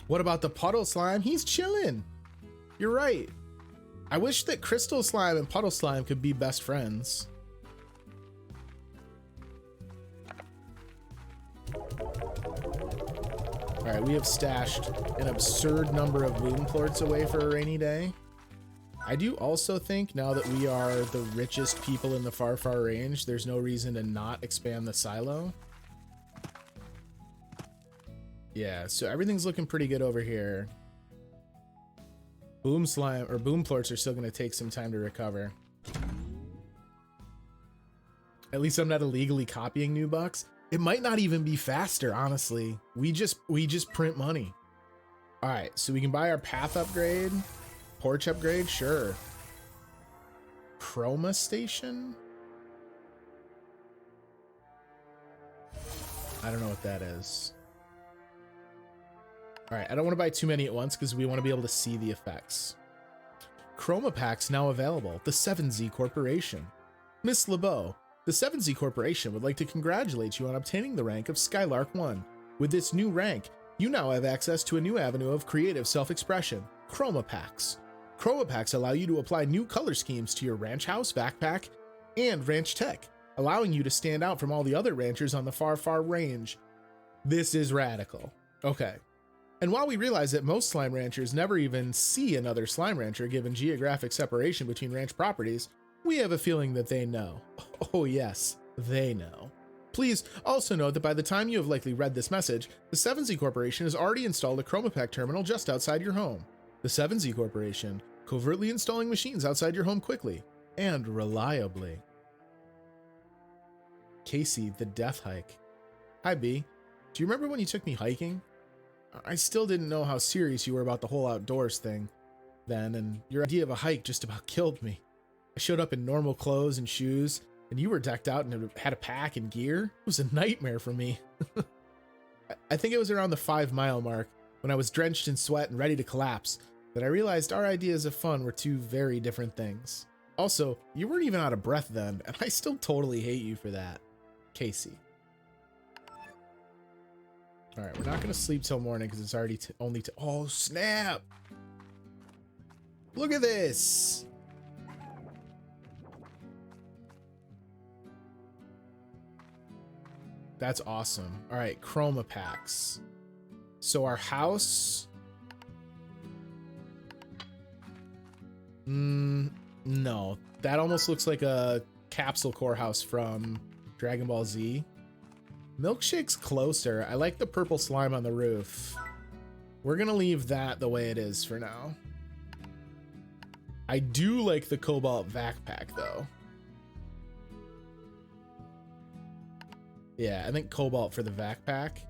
What about the puddle slime? He's chilling. You're right. I wish that crystal slime and puddle slime could be best friends. All right, we have stashed an absurd number of boom plorts away for a rainy day. I do also think now that we are the richest people in the far, far range, there's no reason to not expand the silo. Yeah, so everything's looking pretty good over here. Boom slime or boom plorts are still going to take some time to recover. At least I'm not illegally copying new bucks. It might not even be faster, honestly. We just print money. All right, so we can buy our path upgrade, porch upgrade, sure. Chroma station? I don't know what that is. All right, I don't want to buy too many at once because we want to be able to see the effects. Chroma packs now available. The 7Z Corporation. Miss LeBeau, the 7Z Corporation would like to congratulate you on obtaining the rank of Skylark 1. With this new rank, you now have access to a new avenue of creative self-expression, Chroma packs. Chroma packs allow you to apply new color schemes to your ranch house, backpack, and ranch tech, allowing you to stand out from all the other ranchers on the far, far range. This is radical. Okay. And while we realize that most slime ranchers never even see another slime rancher given geographic separation between ranch properties, we have a feeling that they know. Oh yes, they know. Please also note that by the time you have likely read this message, the 7Z Corporation has already installed a Chroma Pack terminal just outside your home. The 7Z Corporation, covertly installing machines outside your home quickly and reliably. Casey, the death hike. Hi B, do you remember when you took me hiking? I still didn't know how serious you were about the whole outdoors thing then, and your idea of a hike just about killed me. I showed up in normal clothes and shoes, and you were decked out and had a pack and gear. It was a nightmare for me. I think it was around the 5-mile mark, when I was drenched in sweat and ready to collapse, that I realized our ideas of fun were two very different things. Also, you weren't even out of breath then, and I still totally hate you for that. Casey. All right, we're not going to sleep till morning because it's already oh, snap. Look at this. That's awesome. All right, Chroma packs. So our house. No, that almost looks like a capsule core house from Dragon Ball Z. Milkshake's closer. I like the purple slime on the roof. We're gonna leave that the way it is for now. I do like the Cobalt vac pack though. Yeah, I think Cobalt for the vac pack.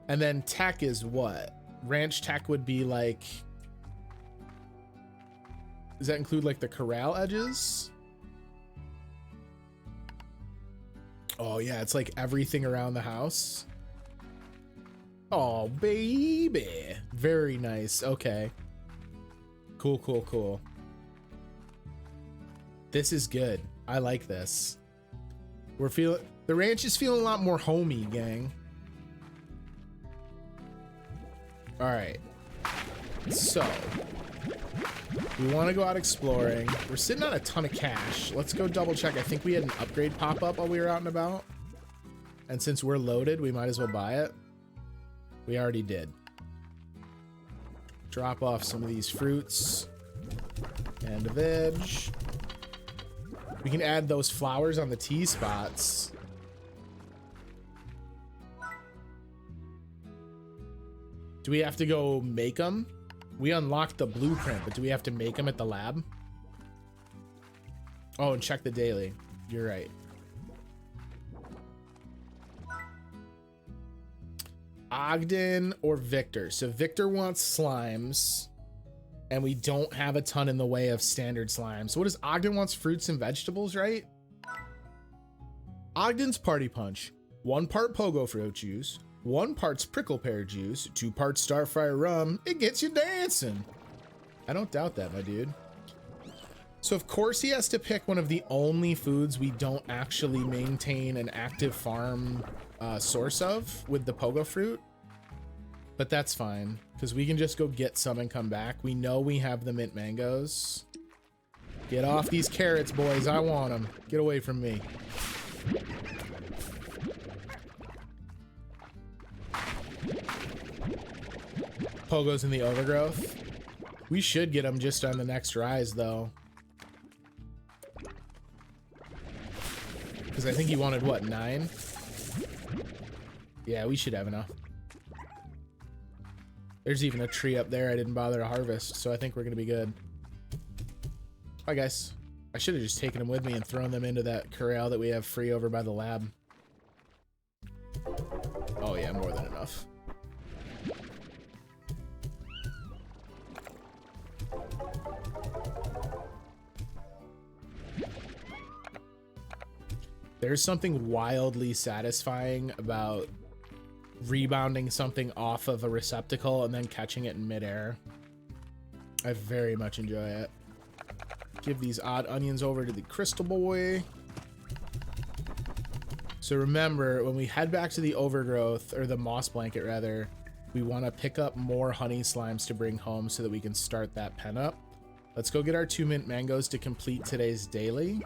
And then tech is what? Ranch tech would be like... Does that include like the corral edges? Oh yeah, it's like everything around the house. Oh baby, very nice. Okay, cool, cool, cool. This is good. I like this. We're feeling, the ranch is feeling a lot more homey, gang. All right, so we want to go out exploring. We're sitting on a ton of cash. Let's go double check. I think we had an upgrade pop up while we were out and about. And since we're loaded, we might as well buy it. We already did. Drop off some of these fruits and a veg. We can add those flowers on the T spots. Do we have to go make them? We unlocked the blueprint, but do we have to make them at the lab? Oh, and check the daily. You're right. Ogden or Victor. So Victor wants slimes, and we don't have a ton in the way of standard slimes. So what does Ogden wants? Fruits and vegetables, right? Ogden's Party Punch. 1 part pogo fruit juice, 1 part's prickle pear juice, 2 parts starfire rum. It gets you dancing. I don't doubt that, my dude. So of course he has to pick one of the only foods we don't actually maintain an active farm source of with the pogo fruit. But that's fine, because we can just go get some and come back. We know we have the mint mangoes. Get off these carrots, boys. I want them. Get away from me. Pogo's in the overgrowth. We should get them just on the next rise, though. Because I think he wanted, what, 9? Yeah, we should have enough. There's even a tree up there I didn't bother to harvest, so I think we're going to be good. Bye, guys. I should have just taken them with me and thrown them into that corral that we have free over by the lab. Oh, yeah, more than enough. There's something wildly satisfying about rebounding something off of a receptacle and then catching it in midair. I very much enjoy it. Give these odd onions over to the crystal boy. So remember, when we head back to the overgrowth, or the moss blanket rather, we want to pick up more honey slimes to bring home so that we can start that pen up. Let's go get our 2 mint mangoes to complete today's daily,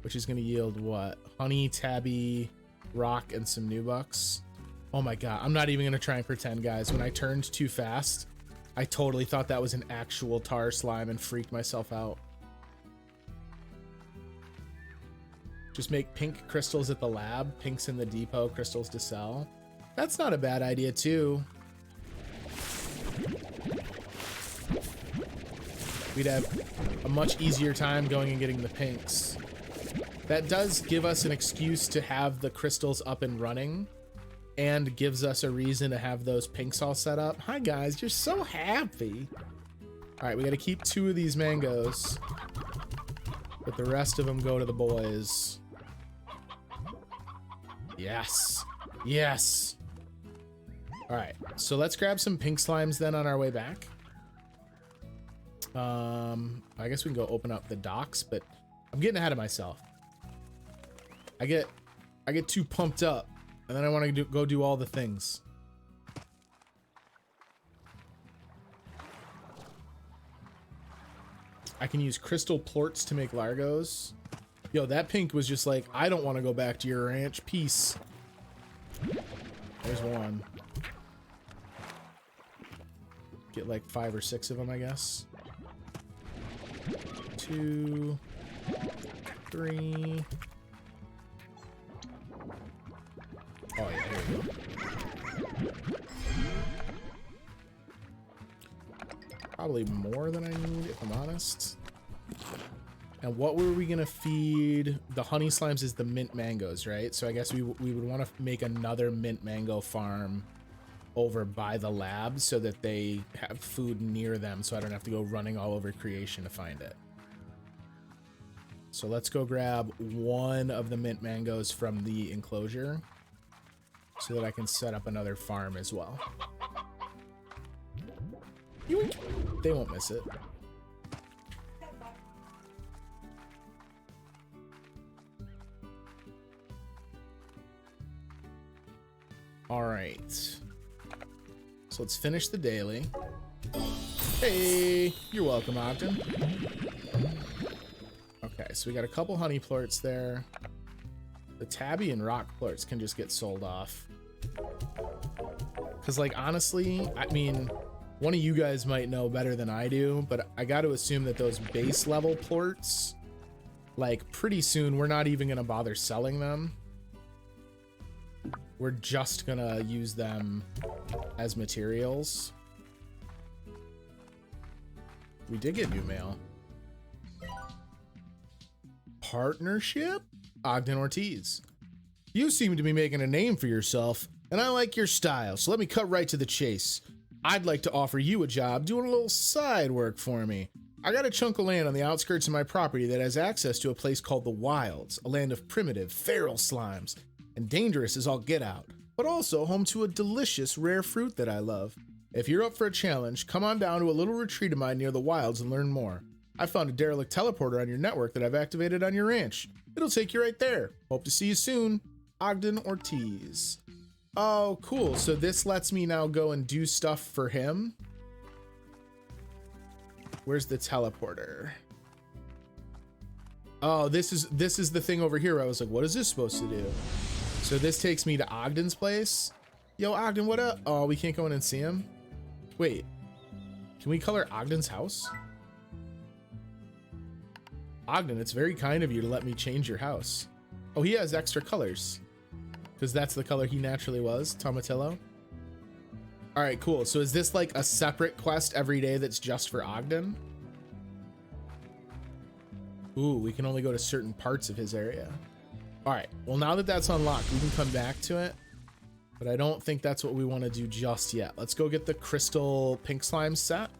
which is going to yield what? Honey, tabby, rock, and some nubucks. Oh my god, I'm not even going to try and pretend, guys. When I turned too fast, I totally thought that was an actual tar slime and freaked myself out. Just make pink crystals at the lab, pinks in the depot, crystals to sell. That's not a bad idea, too. We'd have a much easier time going and getting the pinks. That does give us an excuse to have the crystals up and running, and gives us a reason to have those pinks all set up. Hi, guys. You're so happy. All right, we got to keep 2 of these mangoes, but the rest of them go to the boys. Yes. Yes. All right, so let's grab some pink slimes then on our way back. I guess we can go open up the docks, but I'm getting ahead of myself. I get too pumped up, and then I want to go do all the things. I can use crystal plorts to make largos. Yo, that pink was just like, I don't want to go back to your ranch. Peace. There's one. Get like 5 or 6 of them, I guess. 2, 3. Oh yeah, here we go. Probably more than I need, if I'm honest. And what were we gonna feed? The honey slimes is the mint mangoes, right? So I guess we would want to make another mint mango farm over by the lab so that they have food near them, so I don't have to go running all over creation to find it. So let's go grab 1 of the mint mangoes from the enclosure so that I can set up another farm as well. They won't miss it. All right. So let's finish the daily. Hey, you're welcome, Ogden. Okay, so we got a couple honey plorts there. The tabby and rock plorts can just get sold off. Because, like, honestly, I mean, one of you guys might know better than I do, but I got to assume that those base level plorts, like, pretty soon we're not even going to bother selling them. We're just going to use them as materials. We did get new mail. Partnership? Ogden Ortiz. You seem to be making a name for yourself, and I like your style, so let me cut right to the chase. I'd like to offer you a job doing a little side work for me. I got a chunk of land on the outskirts of my property that has access to a place called the Wilds, a land of primitive, feral slimes, and dangerous as all get out, but also home to a delicious, rare fruit that I love. If you're up for a challenge, come on down to a little retreat of mine near the Wilds and learn more. I found a derelict teleporter on your network that I've activated on your ranch. It'll take you right there. Hope to see you soon. Ogden Ortiz. Oh, cool. So this lets me now go and do stuff for him. Where's the teleporter? Oh, this is the thing over here where I was like, what is this supposed to do? So this takes me to Ogden's place. Yo, Ogden, what up? Oh, we can't go in and see him? Wait, can we color Ogden's house? Ogden, it's very kind of you to let me change your house. Oh, he has extra colors because that's the color he naturally was, Tomatillo. All right, cool. So is this like a separate quest every day that's just for Ogden? Ooh, we can only go to certain parts of his area. All right, well, now that that's unlocked, we can come back to it, but I don't think that's what we want to do just yet. Let's go get the crystal pink slime set.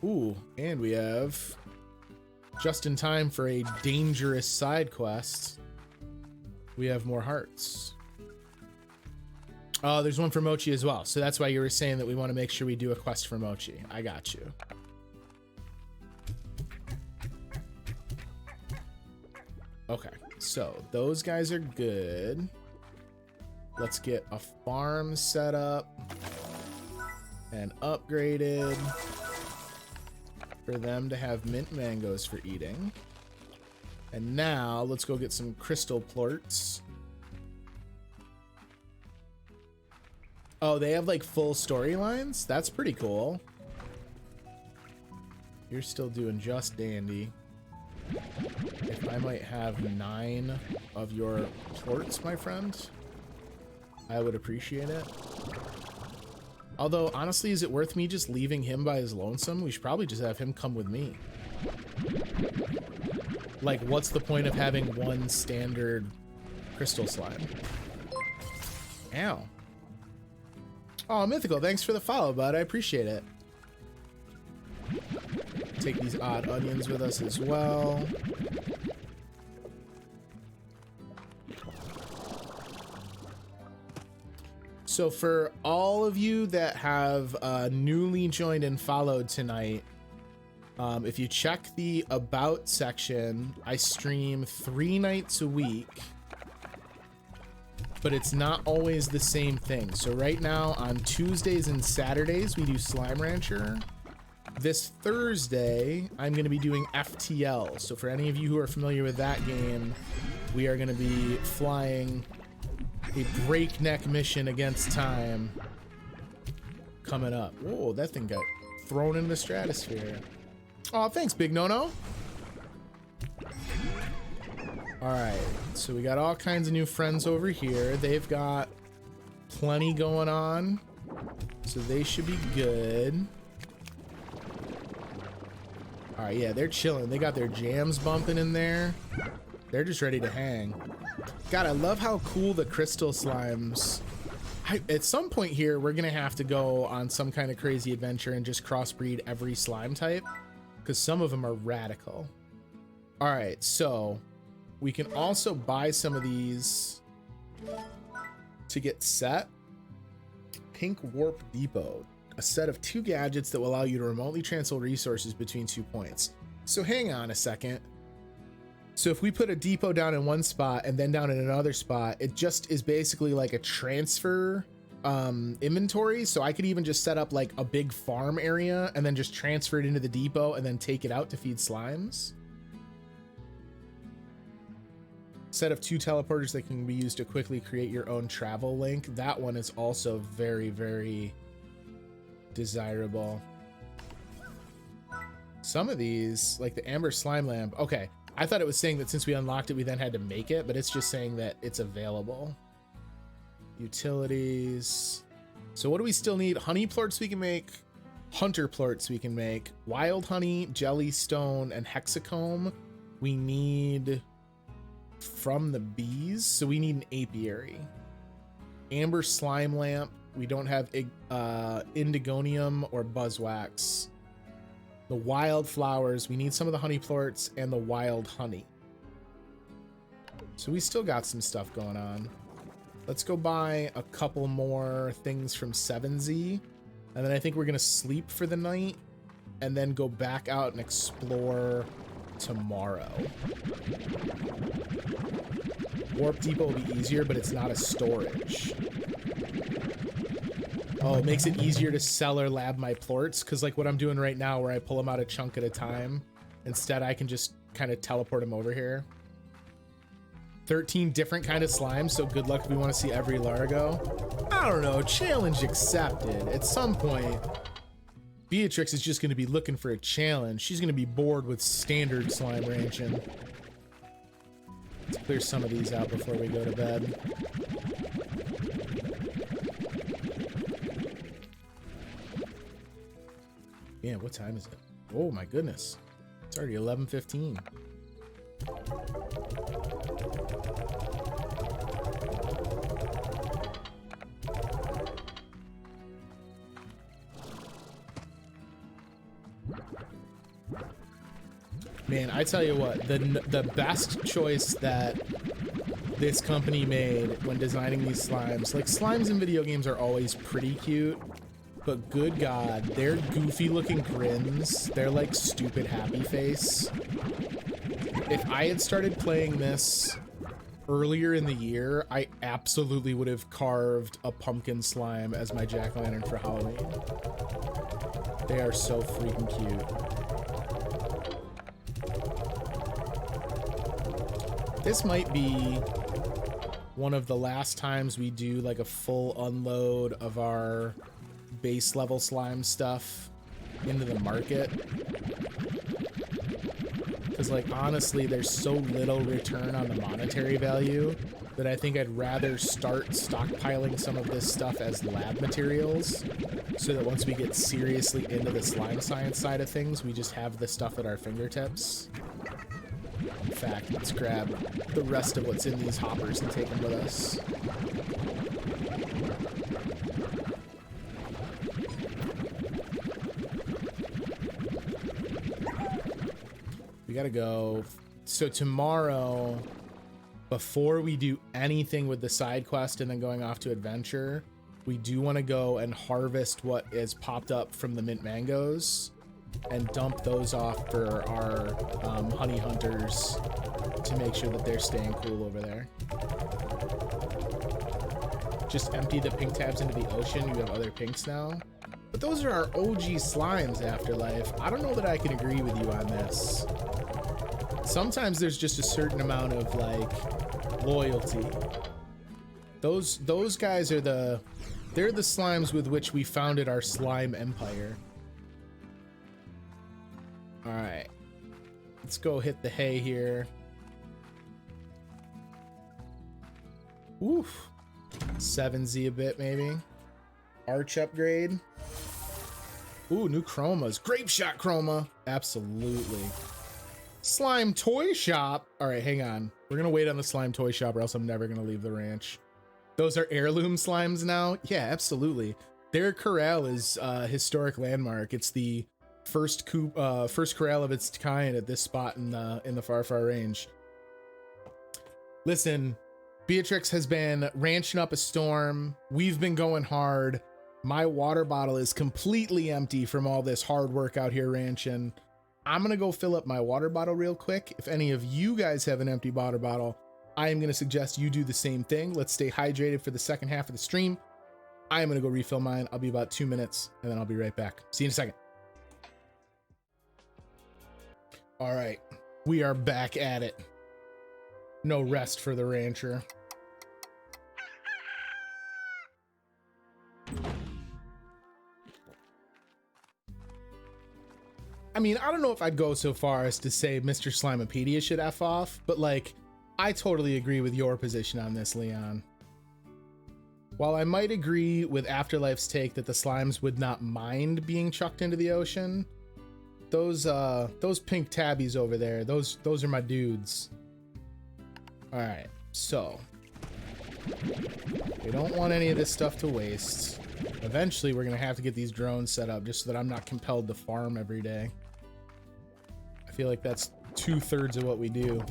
Ooh, and we have just in time for a dangerous side quest. We have more hearts. Oh, there's one for Mochi as well. So that's why you were saying that we want to make sure we do a quest for Mochi. I got you. Okay, so those guys are good. Let's get a farm set up and upgraded for them to have mint mangoes for eating. And now let's go get some crystal plorts. Oh, they have like full storylines? That's pretty cool. You're still doing just dandy. If I might have 9 of your plorts, my friend, I would appreciate it. Although, honestly, is it worth me just leaving him by his lonesome? We should probably just have him come with me. Like, what's the point of having one standard crystal slime? Ow. Oh, Mythical, thanks for the follow, bud. I appreciate it. Take these odd onions with us as well. So for all of you that have newly joined and followed tonight, if you check the About section, I stream 3 nights a week, but it's not always the same thing. So right now on Tuesdays and Saturdays, we do Slime Rancher. This Thursday, I'm going to be doing FTL. So for any of you who are familiar with that game, we are going to be flying a breakneck mission against time coming up. Whoa, that thing got thrown into the stratosphere. Oh, thanks, Big No-No. All right, so we got all kinds of new friends over here. They've got plenty going on, so they should be good. All right, yeah, they're chilling. They got their jams bumping in there. They're just ready to hang. God, I love how cool the crystal slimes. At some point here, we're gonna have to go on some kind of crazy adventure and just crossbreed every slime type, because some of them are radical. All right, so we can also buy some of these to get set. Pink Warp Depot, a set of 2 gadgets that will allow you to remotely transfer resources between 2 points. So hang on a second. So if we put a depot down in one spot and then down in another spot, it just is basically like a transfer inventory. So I could even just set up like a big farm area and then just transfer it into the depot and then take it out to feed slimes. Set of 2 teleporters that can be used to quickly create your own travel link. That one is also very, very desirable. Some of these, like the Amber Slime Lamp. Okay, I thought it was saying that since we unlocked it, we then had to make it, but it's just saying that it's available. Utilities. So what do we still need? Honey plorts we can make. Hunter plorts we can make. Wild honey, jellystone, and hexacomb we need from the bees. So we need an apiary. Amber slime lamp. We don't have indigonium or buzzwax. The wildflowers, we need some of the honey plorts and the wild honey. So we still got some stuff going on. Let's go buy a couple more things from 7Z. And then I think we're gonna sleep for the night and then go back out and explore tomorrow. Warp Depot will be easier, but it's not a storage. Oh, it makes it easier to sell or lab my plorts, because like what I'm doing right now where I pull them out a chunk at a time, instead I can just kind of teleport them over here. 13 different kind of slimes, so good luck if we want to see every Largo. I don't know, challenge accepted. At some point, Beatrix is just going to be looking for a challenge. She's going to be bored with standard slime ranching. Let's clear some of these out before we go to bed. Yeah, what time is it? Oh my goodness. It's already 11:15. Man, I tell you what, the best choice that this company made when designing these slimes, like slimes in video games are always pretty cute, but good God, their goofy looking grins, they're like stupid happy face. If I had started playing this earlier in the year, I absolutely would have carved a pumpkin slime as my jack-o'-lantern for Halloween. They are so freaking cute. This might be one of the last times we do like a full unload of our base level slime stuff into the market. Because like honestly, there's so little return on the monetary value that I think I'd rather start stockpiling some of this stuff as lab materials so that once we get seriously into the slime science side of things, we just have the stuff at our fingertips. In fact, let's grab the rest of what's in these hoppers and take them with us. We gotta go. So tomorrow, before we do anything with the side quest and then going off to adventure, we do want to go and harvest what is popped up from the mint mangoes and dump those off for our honey hunters to make sure that they're staying cool over there. Just empty the pink tabs into the ocean. You have other pinks now. But those are our OG slimes, Afterlife. I don't know that I can agree with you on this. Sometimes there's just a certain amount of like loyalty. Those guys are they're the slimes with which we founded our slime empire. All right, let's go hit the hay here. Oof, 7Z a bit maybe. Arch upgrade. Ooh, new chromas. Grape shot chroma. Absolutely. Slime toy shop. All right, hang on. We're gonna wait on the slime toy shop or else I'm never gonna leave the ranch. Those are heirloom slimes now? Yeah, absolutely. Their corral is a historic landmark. It's the first corral of its kind at this spot in the far range. Listen, Beatrix has been ranching up a storm. We've been going hard. My water bottle is completely empty from all this hard work out here ranching. I'm gonna go fill up my water bottle real quick. If any of you guys have an empty water bottle, I am gonna suggest you do the same thing. Let's stay hydrated for the second half of the stream. I am gonna go refill mine. I'll be about 2 minutes and then I'll be right back. See you in a second. All right, we are back at it. No rest for the rancher. I mean, I don't know if I'd go so far as to say Mr. Slimepedia should F off, but like, I totally agree with your position on this, Leon. While I might agree with Afterlife's take that the slimes would not mind being chucked into the ocean, those pink tabbies over there, those are my dudes. All right, so we don't want any of this stuff to waste. Eventually, we're gonna have to get these drones set up just so that I'm not compelled to farm every day. I feel like that's 2/3 of what we do.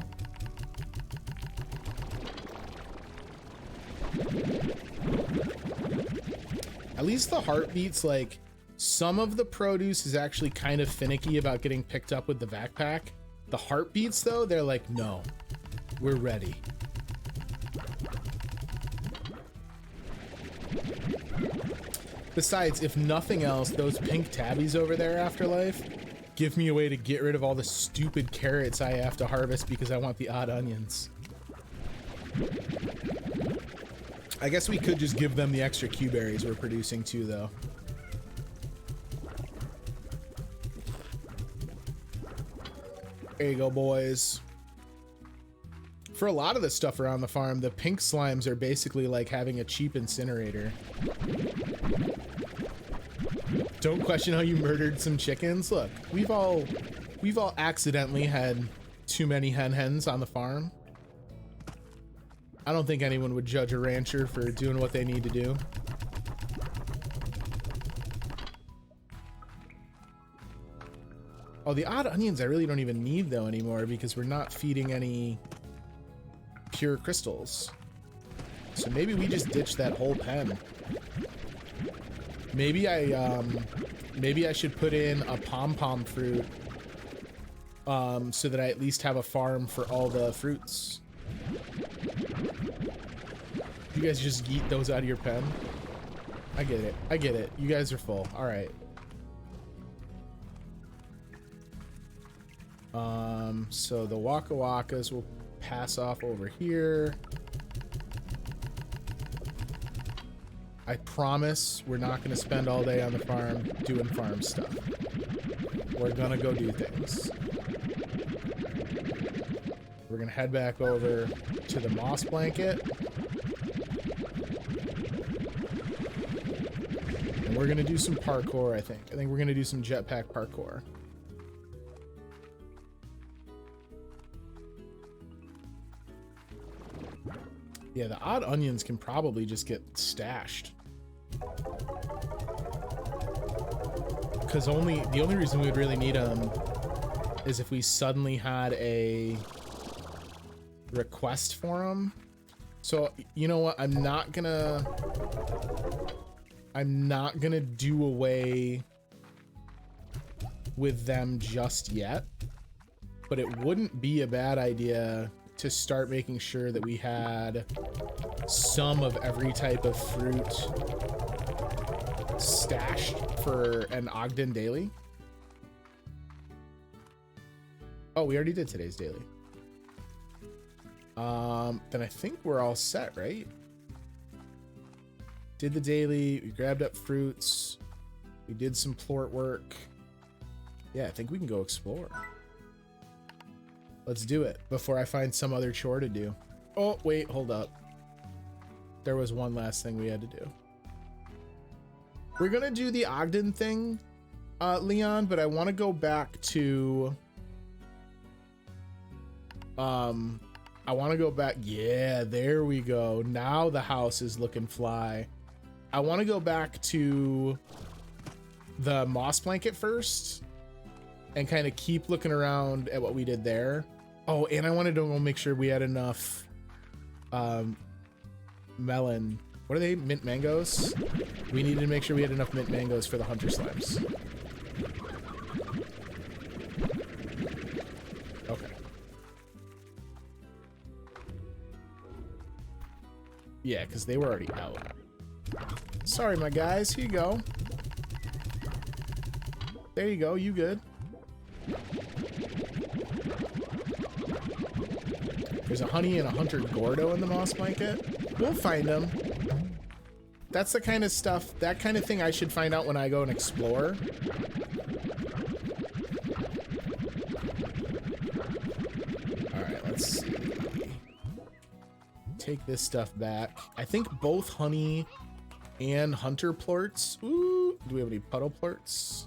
At least the heartbeats, like some of the produce is actually kind of finicky about getting picked up with the backpack. The heartbeats, though, they're like, no, we're ready. Besides, if nothing else, those pink tabbies over there, Afterlife, give me a way to get rid of all the stupid carrots I have to harvest because I want the odd onions. I guess we could just give them the extra Q berries we're producing too, though. There you go, boys. For a lot of the stuff around the farm, the pink slimes are basically like having a cheap incinerator. Don't question how you murdered some chickens. Look, we've all accidentally had too many hens on the farm. I don't think anyone would judge a rancher for doing what they need to do. Oh, the odd onions I really don't even need though anymore because we're not feeding any pure crystals. So maybe we just ditch that whole pen. Maybe I should put in a pom-pom fruit so that I at least have a farm for all the fruits. You guys just yeet those out of your pen? I get it. I get it. You guys are full. All right. So the Waka Wakas will pass off over here. I promise we're not going to spend all day on the farm doing farm stuff. We're going to go do things. We're going to head back over to the moss blanket. And we're going to do some parkour, I think. I think we're going to do some jetpack parkour. Yeah, the odd onions can probably just get stashed. Because the only reason we would really need them is if we suddenly had a request for them. So, you know what? I'm not gonna do away with them just yet. But it wouldn't be a bad idea to start making sure that we had some of every type of fruit stashed for an Ogden daily. Oh, we already did today's daily. Then I think we're all set, right? Did the daily, we grabbed up fruits, we did some plort work. Yeah, I think we can go explore. Let's do it before I find some other chore to do. Oh, wait, hold up. There was one last thing we had to do. We're gonna do the Ogden thing, Leon, but I want to go back to... I want to go back. Yeah, there we go. Now the house is looking fly. I want to go back to the moss blanket first and kind of keep looking around at what we did there. Oh, and I wanted to go make sure we had enough melon. What are they? Mint mangoes? We needed to make sure we had enough mint mangoes for the hunter slimes. Okay. Yeah, because they were already out. Sorry, my guys. Here you go. There you go. You good? There's a honey and a hunter gordo in the moss blanket. We'll find them. That's the kind of stuff, that kind of thing I should find out when I go and explore. All right, let's see. Take this stuff back. I think both honey and hunter plorts. Ooh, do we have any puddle plorts?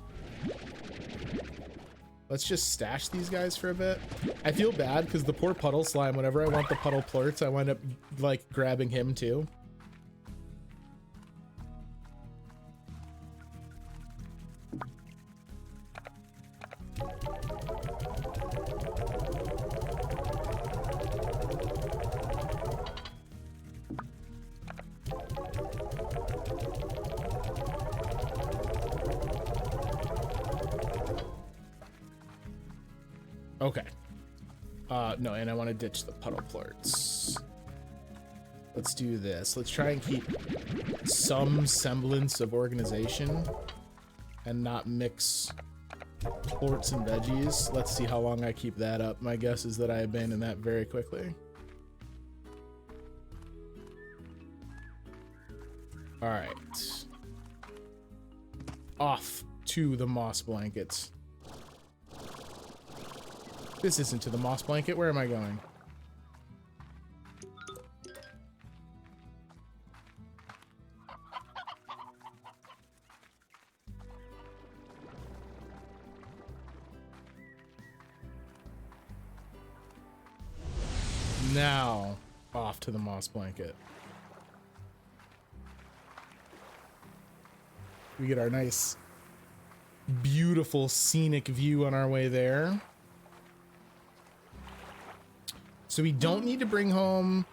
Let's just stash these guys for a bit. I feel bad because the poor puddle slime, whenever I want the puddle plorts, I wind up like grabbing him too. Okay. No, and I want to ditch the puddle plorts. Let's do this. Let's try and keep some semblance of organization and not mix plorts and veggies. Let's see how long I keep that up. My guess is that I abandon that very quickly. All right. Off to the moss blankets. This isn't to the moss blanket. Where am I going? Now, off to the moss blanket. We get our nice, beautiful scenic view on our way there. So we don't need to bring home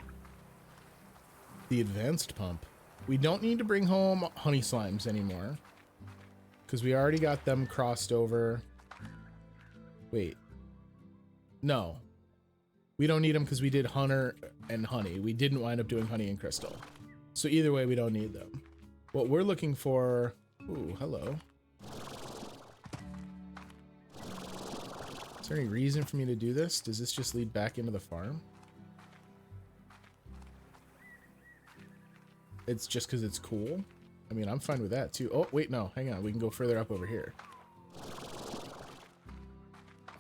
the advanced pump. We don't need to bring home honey slimes anymore, because we already got them crossed over. Wait. No. We don't need them because we did hunter and honey. We didn't wind up doing honey and crystal. So either way, we don't need them. What we're looking for... Ooh, hello. Is there any reason for me to do this? Does this just lead back into the farm? It's just because it's cool? I mean, I'm fine with that too. Oh, wait, no. Hang on. We can go further up over here.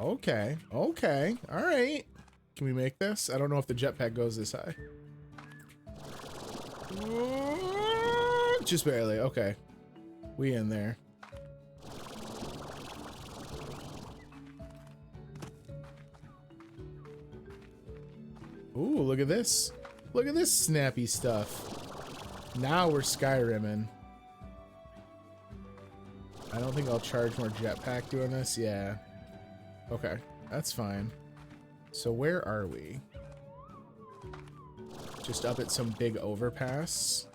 Okay. Okay. All right. Can we make this? I don't know if the jetpack goes this high. Just barely. Okay. We in there. Ooh, look at this. Look at this snappy stuff. Now we're Skyrimming. I don't think I'll charge more jetpack doing this. Yeah. Okay. That's fine. So where are we? Just up at some big overpass.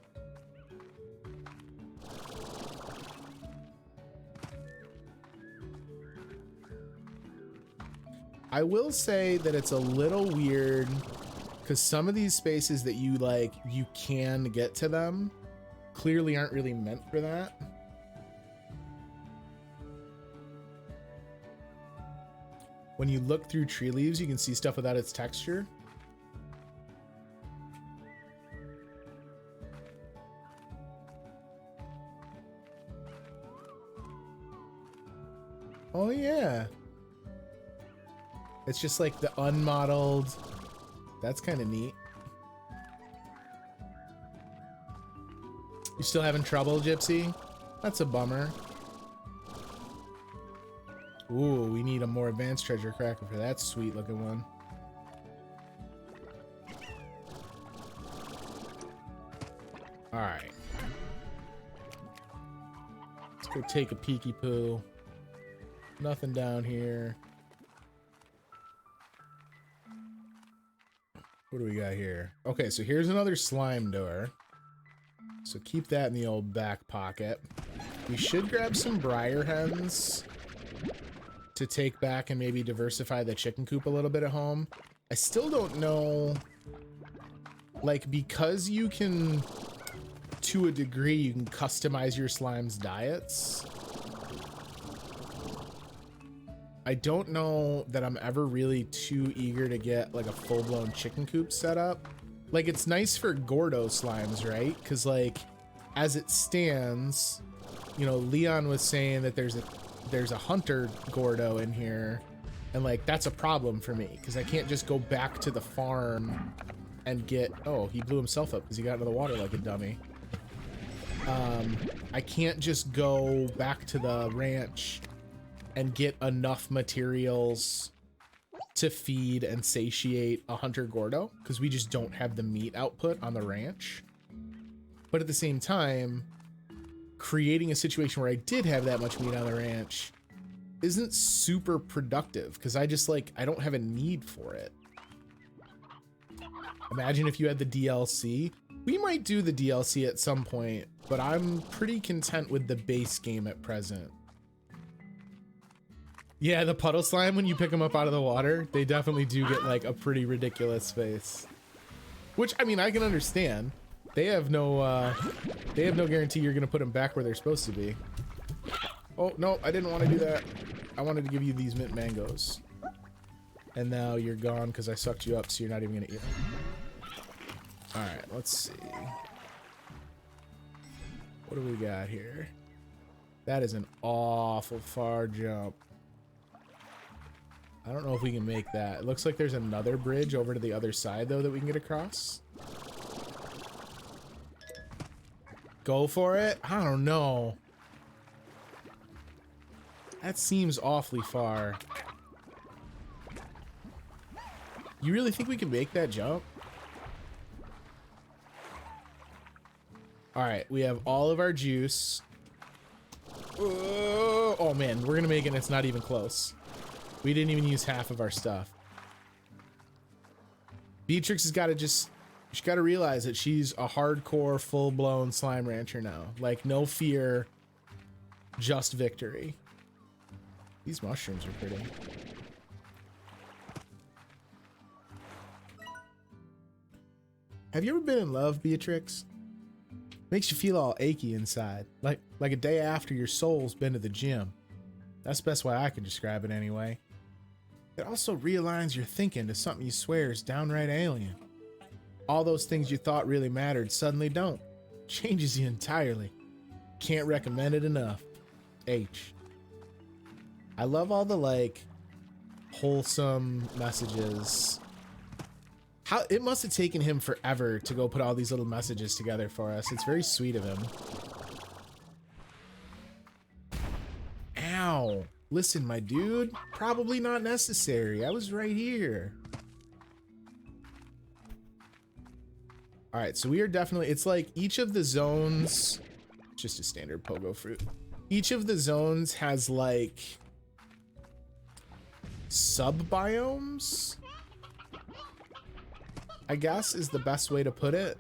I will say that it's a little weird because some of these spaces that you like, you can get to them, clearly aren't really meant for that. When you look through tree leaves, you can see stuff without its texture. Oh yeah. It's just like the unmodeled. That's kind of neat. You still having trouble, Gypsy? That's a bummer. Ooh, we need a more advanced treasure cracker for that sweet looking one. All right. Let's go take a peeky poo. Nothing down here. What do we got here? Okay, so here's another slime door. So keep that in the old back pocket. We should grab some briar hens to take back and maybe diversify the chicken coop a little bit at home. I still don't know, like, because you can, to a degree, you can customize your slime's diets. I don't know that I'm ever really too eager to get like a full-blown chicken coop set up. Like, it's nice for Gordo slimes, right? Because like, as it stands, you know, Leon was saying that there's a hunter Gordo in here, and like that's a problem for me because I can't just go back to the farm and get... Oh, he blew himself up because he got into the water like a dummy. I can't just go back to the ranch and get enough materials to feed and satiate a hunter Gordo because we just don't have the meat output on the ranch. But at the same time, creating a situation where I did have that much meat on the ranch isn't super productive because I don't have a need for it. Imagine if you had the DLC. We might do the DLC at some point, but I'm pretty content with the base game at present. Yeah, the puddle slime, when you pick them up out of the water, they definitely do get like a pretty ridiculous face. Which, I mean, I can understand. They have no guarantee you're gonna put them back where they're supposed to be. Oh, no, I didn't want to do that. I wanted to give you these mint mangoes. And now you're gone because I sucked you up, so you're not even gonna eat them. Alright, let's see. What do we got here? That is an awful far jump. I don't know if we can make that. It looks like there's another bridge over to the other side, though, that we can get across. Go for it? I don't know. That seems awfully far. You really think we can make that jump? Alright, we have all of our juice. Oh man, we're gonna make it and it's not even close. We didn't even use half of our stuff. Beatrix has got to she's got to realize that she's a hardcore, full-blown slime rancher now. Like, no fear, just victory. These mushrooms are pretty. Have you ever been in love, Beatrix? Makes you feel all achy inside, like a day after your soul's been to the gym. That's the best way I could describe it anyway. It also realigns your thinking to something you swear is downright alien. All those things you thought really mattered suddenly don't. Changes you entirely. Can't recommend it enough. H. I love all the, like, wholesome messages. How it must have taken him forever to go put all these little messages together for us. It's very sweet of him. Ow. Listen, my dude, probably not necessary. I was right here. All right, so we are definitely, it's like each of the zones, just a standard pogo fruit. Each of the zones has like sub-biomes, I guess is the best way to put it.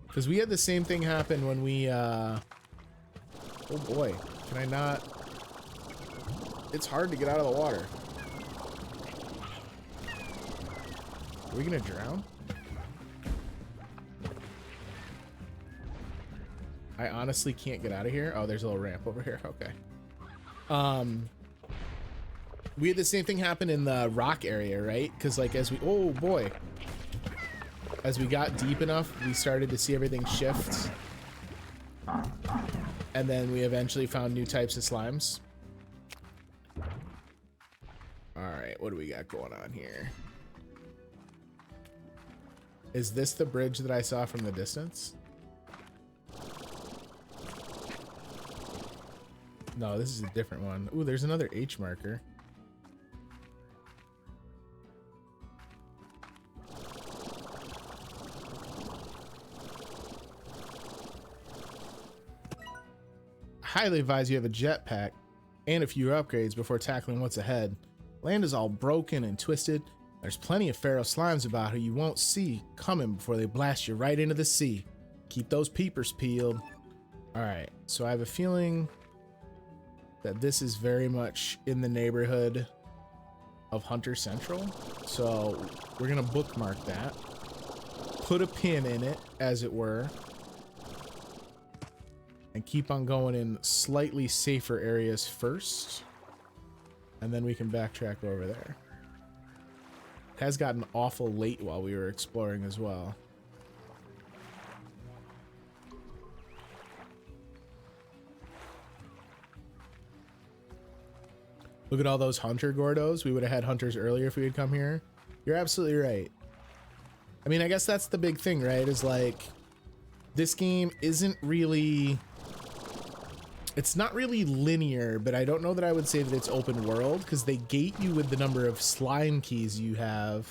Because we had the same thing happen when we, oh boy, can I not? It's hard to get out of the water. Are we gonna drown? I honestly can't get out of here. Oh, there's a little ramp over here. Okay. We had the same thing happen in the rock area, right? Because like as we, oh boy, as we got deep enough, we started to see everything shift. And then we eventually found new types of slimes. All right, what do we got going on here? Is this the bridge that I saw from the distance? No, this is a different one. Ooh, there's another H marker. Highly advise you have a jetpack and a few upgrades before tackling what's ahead. Land is all broken and twisted. There's plenty of feral slimes about who you won't see coming before they blast you right into the sea. Keep those peepers peeled. All right, so I have a feeling that this is very much in the neighborhood of Hunter Central. So we're gonna bookmark that. Put a pin in it, as it were. And keep on going in slightly safer areas first. And then we can backtrack over there. It has gotten awful late while we were exploring as well. Look at all those hunter Gordos. We would have had hunters earlier if we had come here. You're absolutely right. I mean, I guess that's the big thing, right? Is like, this game isn't really... It's not really linear, but I don't know that I would say that it's open world, because they gate you with the number of slime keys you have.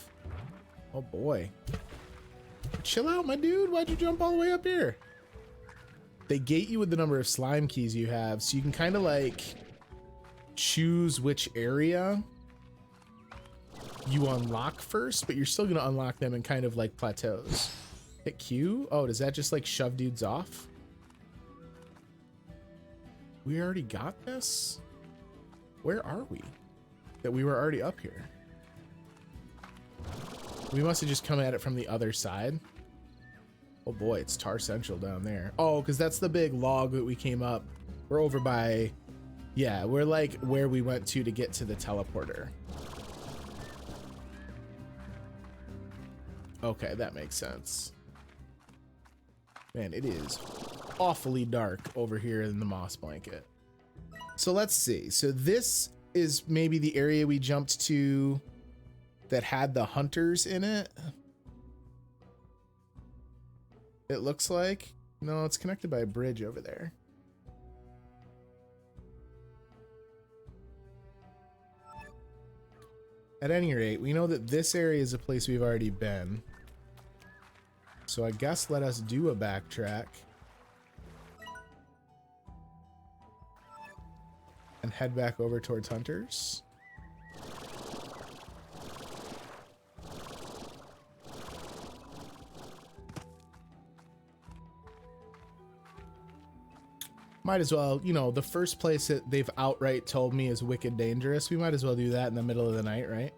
Oh boy. Chill out, my dude. Why'd you jump all the way up here? They gate you with the number of slime keys you have, so you can kind of like choose which area you unlock first, but you're still going to unlock them in kind of like plateaus. Hit Q? Oh, does that just like shove dudes off? We already got this? Where are we? that we were already up here. We must have just come at it from the other side. Oh boy, it's Tar Central down there. Oh, because that's the big log that we came up. We're over by... Yeah, we're like where we went to get to the teleporter. Okay, that makes sense. Man, it is awfully dark over here in the moss blanket. So let's see. So this is maybe the area we jumped to that had the hunters in it. It looks like. No, it's connected by a bridge over there. At any rate, we know that this area is a place we've already been. So I guess let us do a backtrack. And head back over towards hunters. Might as well, you know, the first place that they've outright told me is wicked dangerous. We might as well do that in the middle of the night, right?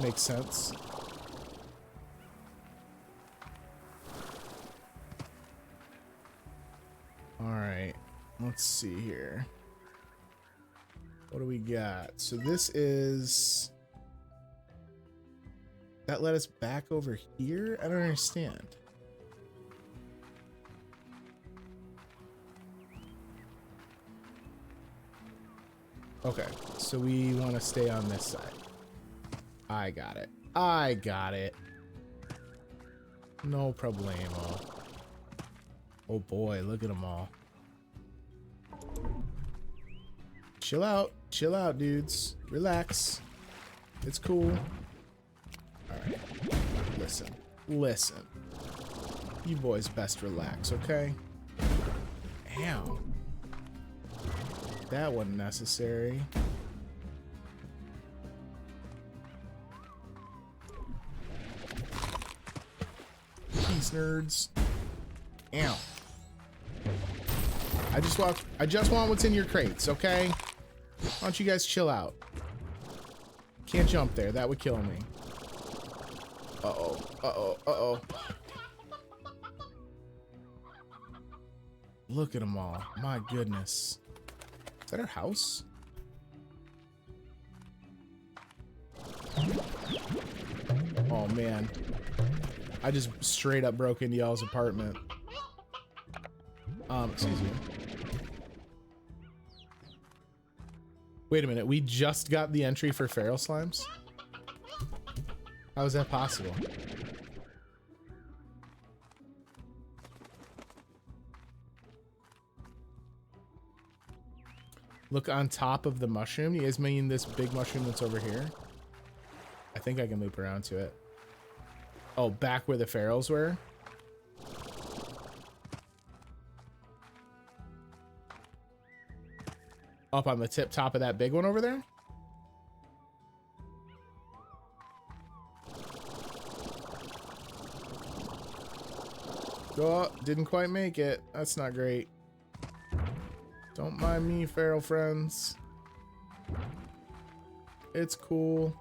Makes sense. All right, let's see here. What do we got? So this is... That led us back over here? I don't understand. Okay, so we want to stay on this side. I got it. I got it. No problemo. Oh boy, look at them all. Chill out, dudes. Relax. It's cool. Alright. Listen. You boys best relax, okay? Ow. That wasn't necessary. Peace, nerds. Ow. I just want what's in your crates, okay? Why don't you guys chill out? Can't jump there. That would kill me. Uh-oh. Look at them all. My goodness. Is that our house? Oh man. I just straight up broke into y'all's apartment. Excuse me. Wait a minute, we just got the entry for feral slimes? How is that possible? Look on top of the mushroom. You guys mean this big mushroom that's over here? I think I can loop around to it. Oh, back where the ferals were? Up on the top of that big one over there? Oh, didn't quite make it. That's not great. Don't mind me, feral friends. It's cool.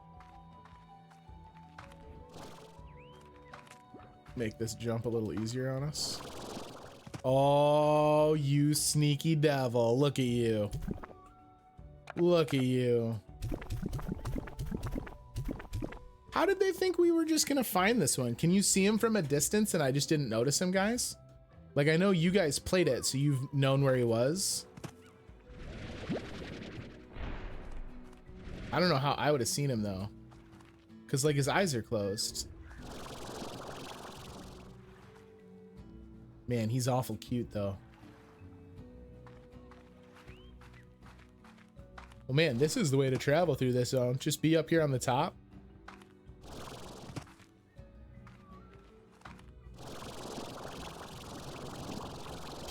Make this jump a little easier on us. Oh, you sneaky devil. Look at you. Look at you. How did they think we were just gonna find this one? Can you see him from a distance and I just didn't notice him, guys? Like, I know you guys played it, so you've known where he was. I don't know how I would have seen him though. Cause like his eyes are closed. Man, he's awful cute though. Well, man, this is the way to travel through this zone. Just be up here on the top.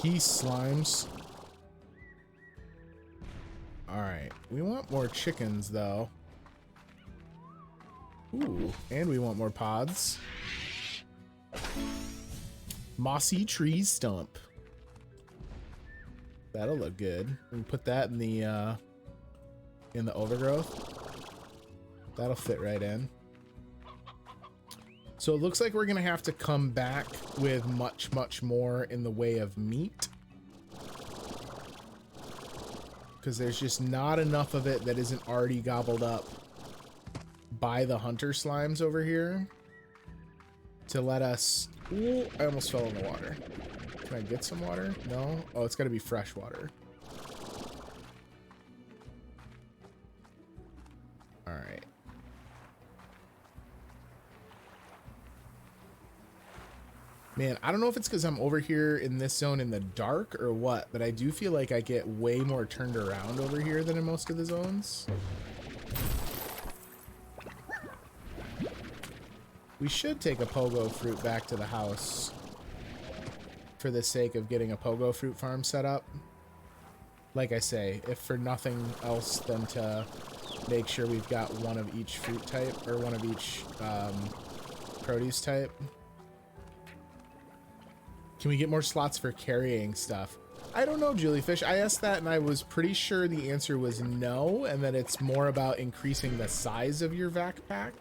Peace, slimes. All right, we want more chickens though. Ooh, and we want more pods. Mossy tree stump. That'll look good. We can put that in the overgrowth. That'll fit right in. So it looks like we're gonna have to come back with much, much more in the way of meat, because there's just not enough of it that isn't already gobbled up by the hunter slimes over here to let us... Ooh, I almost fell in the water. Can I get some water? No? Oh, it's gotta be fresh water. All right. Man, I don't know if it's because I'm over here in this zone in the dark or what, but I do feel like I get way more turned around over here than in most of the zones. We should take a pogo fruit back to the house for the sake of getting a pogo fruit farm set up. Like I say, if for nothing else than to make sure we've got one of each fruit type, or one of each produce type. Can we get more slots for carrying stuff? I don't know, Juliefish. I asked that and I was pretty sure the answer was no, and that it's more about increasing the size of your backpack.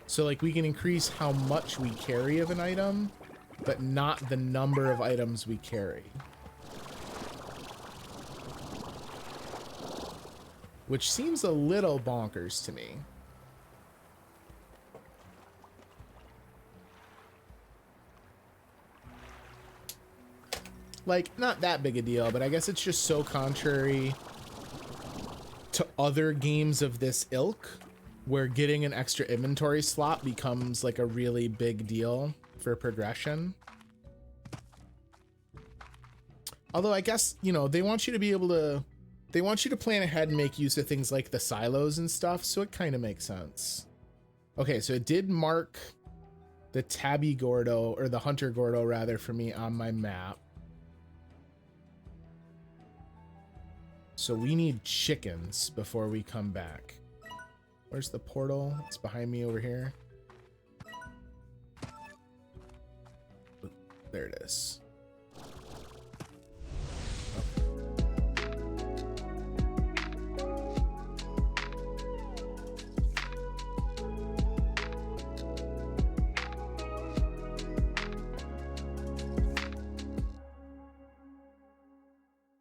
So like we can increase how much we carry of an item, but not the number of items we carry. Which seems a little bonkers to me. Like, not that big a deal, but I guess it's just so contrary to other games of this ilk, where getting an extra inventory slot becomes like a really big deal for progression. Although I guess, you know, they want you to be able to, they want you to plan ahead and make use of things like the silos and stuff, so it kind of makes sense. Okay, so it did mark the Tabby Gordo, or the Hunter Gordo rather, for me on my map. So we need chickens before we come back. Where's the portal? It's behind me over here. There it is.